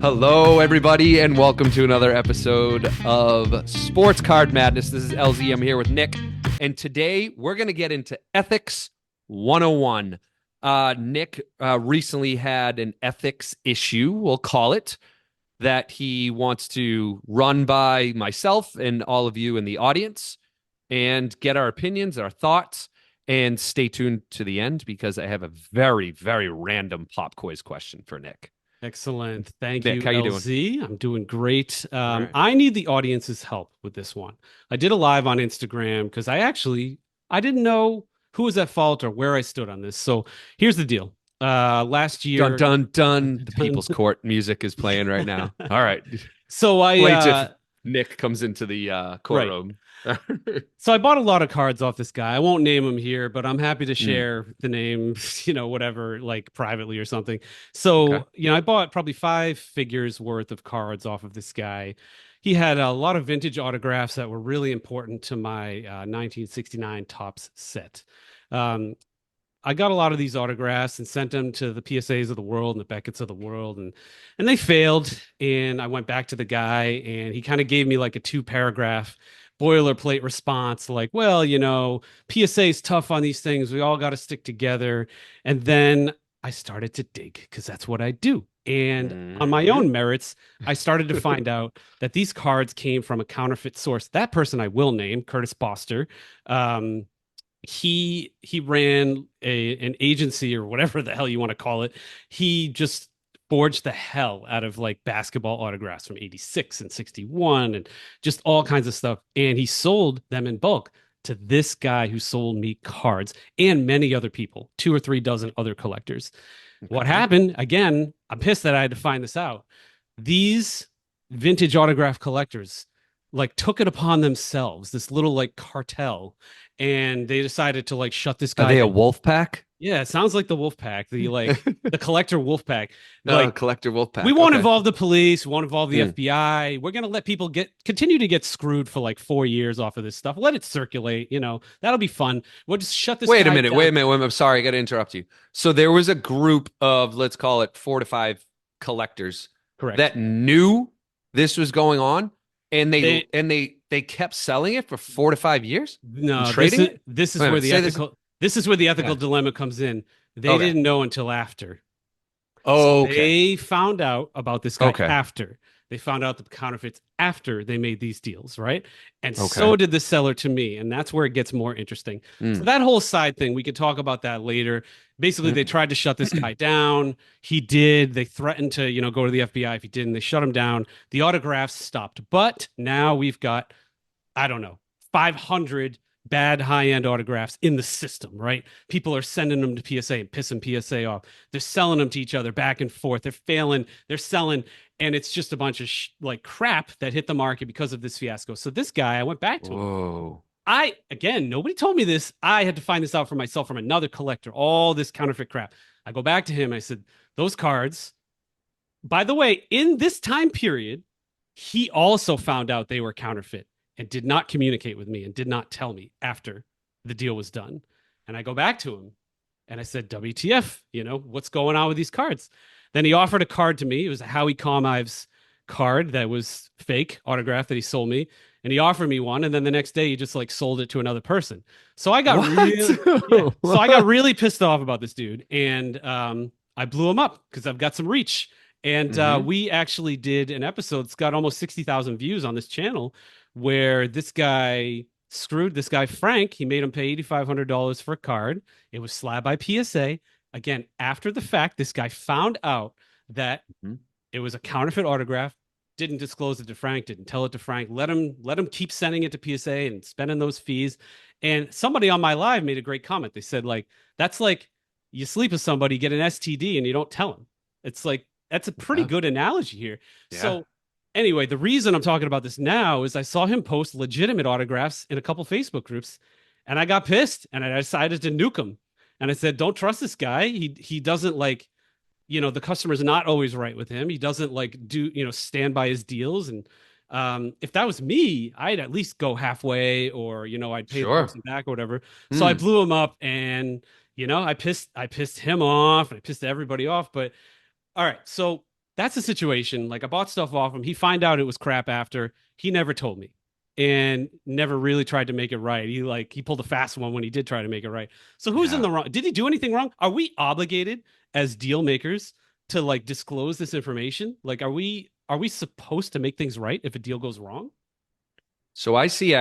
Hello, everybody, and welcome to another episode of Sports Card Madness. This is LZ. I'm here with Nick, and today we're going to get into Ethics 101. Nick recently had an ethics issue, we'll call it, that he wants to run by myself and all of you in the audience and get our opinions, our thoughts, and stay tuned to the end because I have a very, very random pop quiz question for Nick. Excellent. Thank Nick, you, how you doing? LZ. I'm doing great. All right. I need the audience's help with this one. I did a live on Instagram because I didn't know who was at fault or where I stood on this. So here's the deal. Last Dun year, dun dun. The People's Court music is playing right now. All right. so I Plaintiff Nick comes into the right. courtroom. So I bought a lot of cards off this guy. I won't name him here, but I'm happy to Mm, share the name, whatever, like privately or something. okay. So, I bought probably 5 figures worth of cards off of this guy. He had a lot of vintage autographs that were really important to my 1969 Topps set. Um, I got a lot of these autographs and sent them to the PSAs of the world and the Beckett's of the world, and they failed. And I went back to the guy, and he kind of gave me like a 2 paragraph boilerplate response, like, well, PSA is tough on these things. We all got to stick together. And then I started to dig because that's what I do. And on my Mhm. own merits, I started to find out that these cards came from a counterfeit source. That person I will name, Curtis Boster. Um, he ran an agency or whatever the hell you want to call it. He just forged the hell out of like basketball autographs from 86 and 61 and just all kinds of stuff, and he sold them in bulk to this guy who sold me cards and many other people, 2 or 3 dozen other collectors. What Okay. happened again, I'm pissed that I had to find this out. These vintage autograph collectors like took it upon themselves, this little like cartel, and they decided to like shut this Are guy they a down. wolf pack? Yeah, it sounds like the wolf pack, the collector wolf pack. Like, Collector wolf we pack. won't Okay. involve the police, we won't involve the Mm. FBI. We're gonna let people continue to get screwed for like 4 years off of this stuff. Let it circulate, that'll be fun. We'll just shut this Wait a guy minute. Wait down. a minute. I'm sorry. I got to interrupt you. So there was a group of, let's call it 4 to 5 collectors Correct. that knew this was going on, and They they kept selling it for 4 to 5 years and No, trading it. this is Wait a where minute. the Say this. ethical Yeah. dilemma comes in. They Okay. didn't know until after. So Okay. they found out about this guy Okay. after. They found out the counterfeits after they made these deals, right? And Okay. so did the seller to me. And that's where it gets more interesting. So Mm. that whole side thing, we could talk about that later. Basically, they Mm. tried to shut this guy down. He did. They threatened to, go to the FBI if he didn't. They shut him down. The autographs stopped. But now we've got, I don't know, 500 bad high-end autographs in the system, right? People are sending them to PSA and pissing PSA off. They're selling them to each other back and forth. They're failing, they're selling, and it's just a bunch of like crap that hit the market because of this fiasco. So this guy, I went back to him. Whoa. Again, nobody told me this. I had to find this out for myself from another collector, all this counterfeit crap. I go back to him. I said, those cards, by the way, in this time period, he also found out they were counterfeit and did not communicate with me and did not tell me after the deal was done. And I go back to him and I said, WTF, what's going on with these cards? Then he offered a card to me. It was a Howie Comives card that was fake autograph that he sold me. And he offered me one. And then the next day he just like sold it to another person. So I got What? really, yeah. So I got What? really pissed off about this dude. And I blew him up because I've got some reach. And Hmm. we actually did an episode. It's got almost 60,000 views on this channel where this guy screwed this guy, Frank. He made him pay $8,500 for a card. It was slabbed by PSA. Again, after the fact, this guy found out that it was a counterfeit autograph, didn't disclose it to Frank, didn't tell it to Frank, let him keep sending it to PSA and spending those fees. And somebody on my live made a great comment. They said, like, that's like you sleep with somebody, get an STD, and you don't tell them. It's like that's a pretty Yeah. good analogy here. Yeah. So anyway, the reason I'm talking about this now is I saw him post legitimate autographs in a couple Facebook groups, and I got pissed and I decided to nuke him. And I said, don't trust this guy. He doesn't like, the customer's not always right with him. He doesn't like stand by his deals. And if that was me, I'd at least go halfway, or I'd pay the Sure. person back or whatever. So I Hmm. blew him up, and I pissed him off, and I pissed everybody off. But all right, so that's a situation. Like I bought stuff off him. He find out it was crap after. He never told me and never really tried to make it right. He pulled a fast one when he did try to make it right. So who's in Yeah. the wrong? Did he do anything wrong? Are we obligated as deal makers to like disclose this information? Like are we supposed to make things right if a deal goes wrong? So I see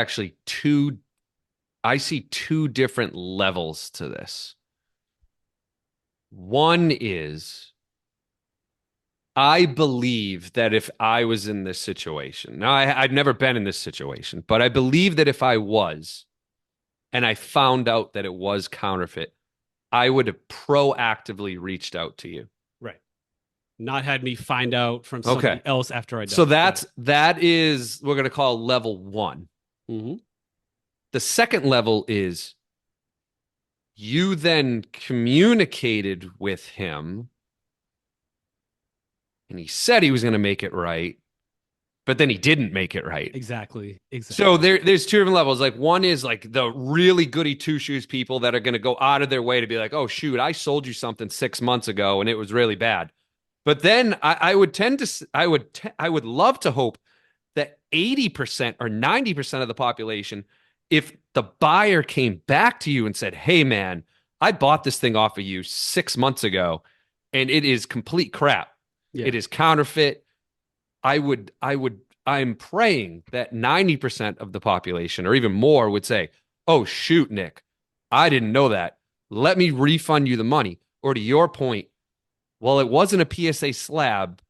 two different levels to this. One is I believe that if I was in this situation, now I've never been in this situation, but I believe that if I was and I found out that it was counterfeit, I would have proactively reached out to you. Right. Not had me find out from Okay. somebody else after I done So it. Yeah. that is we're gonna call level one. Mhm. The second level is you then communicated with him and he said he was going to make it right, but then he didn't make it right. Exactly. Exactly. So there's two different levels. Like one is like the really goody two shoes people that are going to go out of their way to be like, oh shoot, I sold you something 6 months ago and it was really bad. But then I would tend to I would love to hope that 80% or 90% of the population, if the buyer came back to you and said, hey man, I bought this thing off of you 6 months ago and it is complete crap. Yeah. It is counterfeit. I'm praying that 90% of the population or even more would say, oh, shoot, Nick, I didn't know that. Let me refund you the money. Or to your point, well, it wasn't a PSA slab.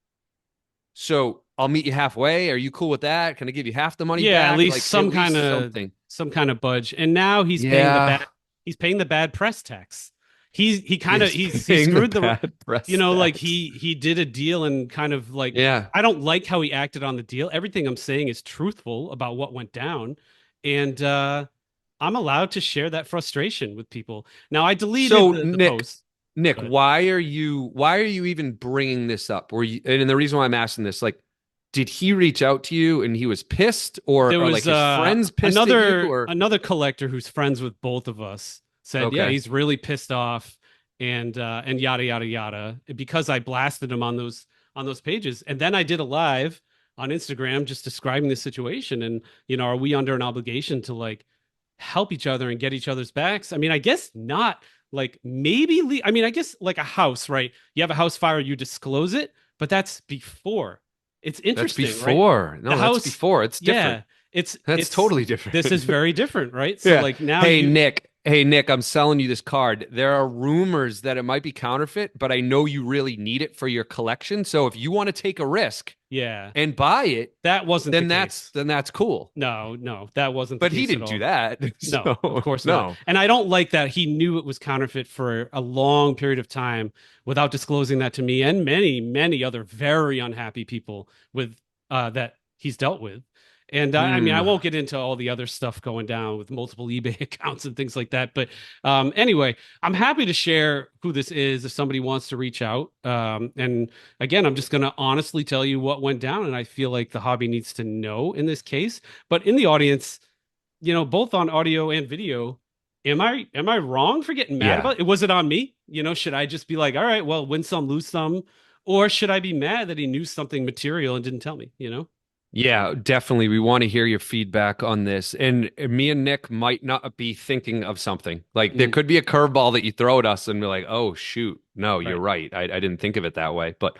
So I'll meet you halfway. Are you cool with that? Can I give you half the money Yeah, back? at least Like some at least kind of something. some kind of budge. And now Yeah. he's paying the bad press tax. He kind of He's he paying the screwed the bad press like tax. he did a deal and kind of like Yeah. I don't like how he acted on the deal. Everything I'm saying is truthful about what went down. And I'm allowed to share that frustration with people. Now I deleted So the Nick, post, Nick, but why are you even bringing this up? Were you, and the reason why I'm asking this, like, did he reach out to you and he was pissed, there or like was his friends pissed at you, or another collector who's friends with both of us said, yeah, okay, he's really pissed off and yada yada yada because I blasted him on those pages. And then I did a live on Instagram just describing the situation and are we under an obligation to like help each other and get each other's backs? I mean, I guess not. Like maybe I mean, I guess like a house, right? You have a house fire, you disclose it, but that's before. It's that's interesting, right? before. No, The that's house, before. It's yeah, different. That's it's totally different. this is very different, right? So Yeah. like now Hey, you Nick. Hey, Nick, I'm selling you this card. There are rumors that it might be counterfeit, but I know you really need it for your collection. So if you want to take a risk yeah, and buy it, that wasn't the case. then that's cool. No, that wasn't the But he case at didn't do all. that. No, of So, course not. no. And I don't like that he knew it was counterfeit for a long period of time without disclosing that to me and many, many other very unhappy people with that he's dealt with. And I mean, I Hmm. won't get into all the other stuff going down with multiple eBay accounts and things like that. But anyway, I'm happy to share who this is if somebody wants to reach out. And again, I'm just going to honestly tell you what went down. And I feel like the hobby needs to know in this case. But in the audience, both on audio and video, am I wrong for getting mad Yeah. about it? Was it on me? Should I just be like, all right, well, win some, lose some, or should I be mad that he knew something material and didn't tell me? Yeah, definitely. We want to hear your feedback on this. And me and Nick might not be thinking of something. Like there Mm, could be a curveball that you throw at us and we're like, oh, shoot. No, you're right. right. I didn't think of it that way. But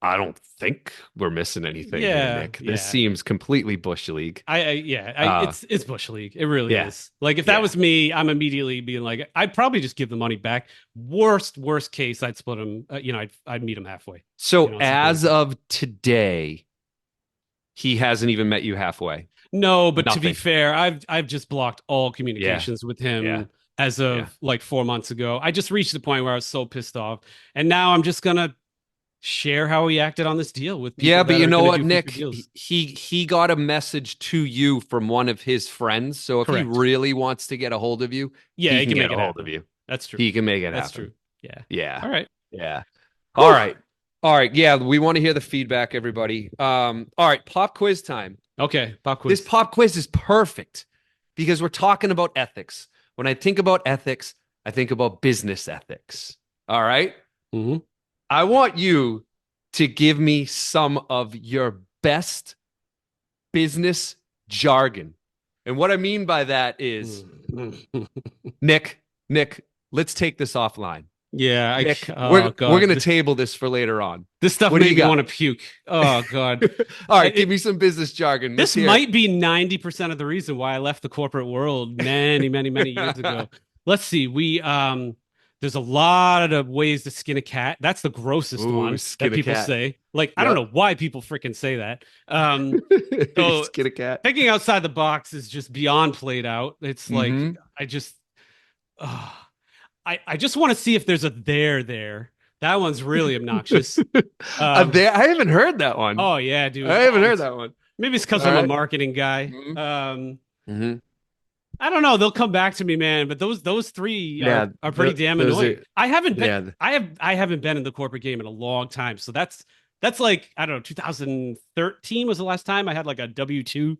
I don't think we're missing anything here, Yeah, Nick. This yeah. seems completely Bush League. Uh, It's bush league. It really yeah, is. Like if that yeah. was me, I'm immediately being like, I'd probably just give the money back. Worst case, I'd split him. I'd meet him halfway. So Something like as that. of today, he hasn't even met you halfway. No, but to be Nothing. fair, I've just blocked all Yeah, communications with yeah, him as yeah. of like 4 months ago. I just reached the point where I was so pissed off, and now I'm just gonna share how he acted on this deal with Yeah, people but that you are know gonna what, do future Nick? deals. He got a message to you from one of his friends. So if he Correct. really wants to get a hold of you, Yeah, he he can can get make a it hold of happen. you. That's true. He can make it That's happen. true. Yeah. Yeah. All right. Yeah. All Whew. right. All right. Yeah, we want to hear the feedback, everybody. All right, pop quiz time. Okay. Pop This quiz. pop quiz is perfect because we're talking about ethics. When I think about ethics, I think about business ethics. All right. Hmm. I want you to give me some of your best business jargon. And what I mean by that is, Nick, let's take this offline. Yeah, Nick, oh we're god, gonna table this for later on. this stuff What do made you me got? want to puke. Oh god, All right, give me some business jargon. Let's this hear might be 90% of the reason why I left the corporate world many years ago. Let's see. There's a lot of ways to skin a cat. That's the grossest Ooh, one skin that a people cat. say. Like, I don't know why people freaking say that. So Skin a cat. thinking outside the box is just beyond played out. It's like Mhm. I just uh, I just want to see if there's a there. That one's really obnoxious. I haven't heard that one. Oh yeah, dude. I haven't heard that one. Maybe it's because All I'm a right. marketing guy. Mhm. Mhm. I don't know. They'll come back to me, man. But those three Yeah, are pretty damn those annoying. are- I haven't been yeah. I haven't been in the corporate game in a long time. So that's like, I don't know, 2013 was the last time I had like a W-2,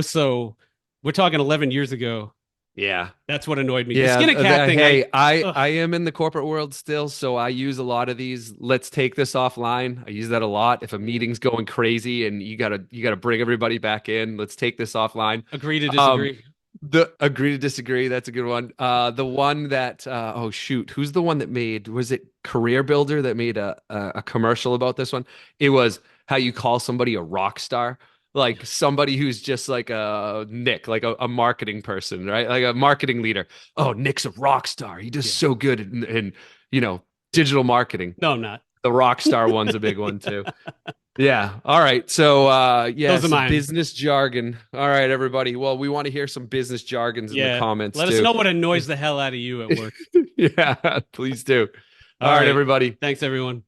So we're talking 11 years ago. Yeah. That's what annoyed me. The Yeah, skin a cat thing. hey, I Ugh. I am in the corporate world still, so I use a lot of these. Let's take this offline. I use that a lot. If a meeting's going crazy and you gotta bring everybody back in, let's take this offline. Agree to Um, disagree. the agree to disagree. That's a good one. The one that oh shoot, who's the one that made? Was it Career Builder that made a commercial about this one? It was how you call somebody a rock star. Like somebody who's just like a Nick, like a marketing person, right? Like a marketing leader. Oh, Nick's a rock star. He does Yeah. so good in digital marketing. No, I'm not. The rock star one's a big one too. Yeah. All right. So yeah, Those are some mine. business jargon. All right, everybody. Well, we want to hear some business jargons in the Yeah. comments Let too. us know what annoys the hell out of you at work. Yeah, please do. All All right, right. everybody. Thanks, everyone.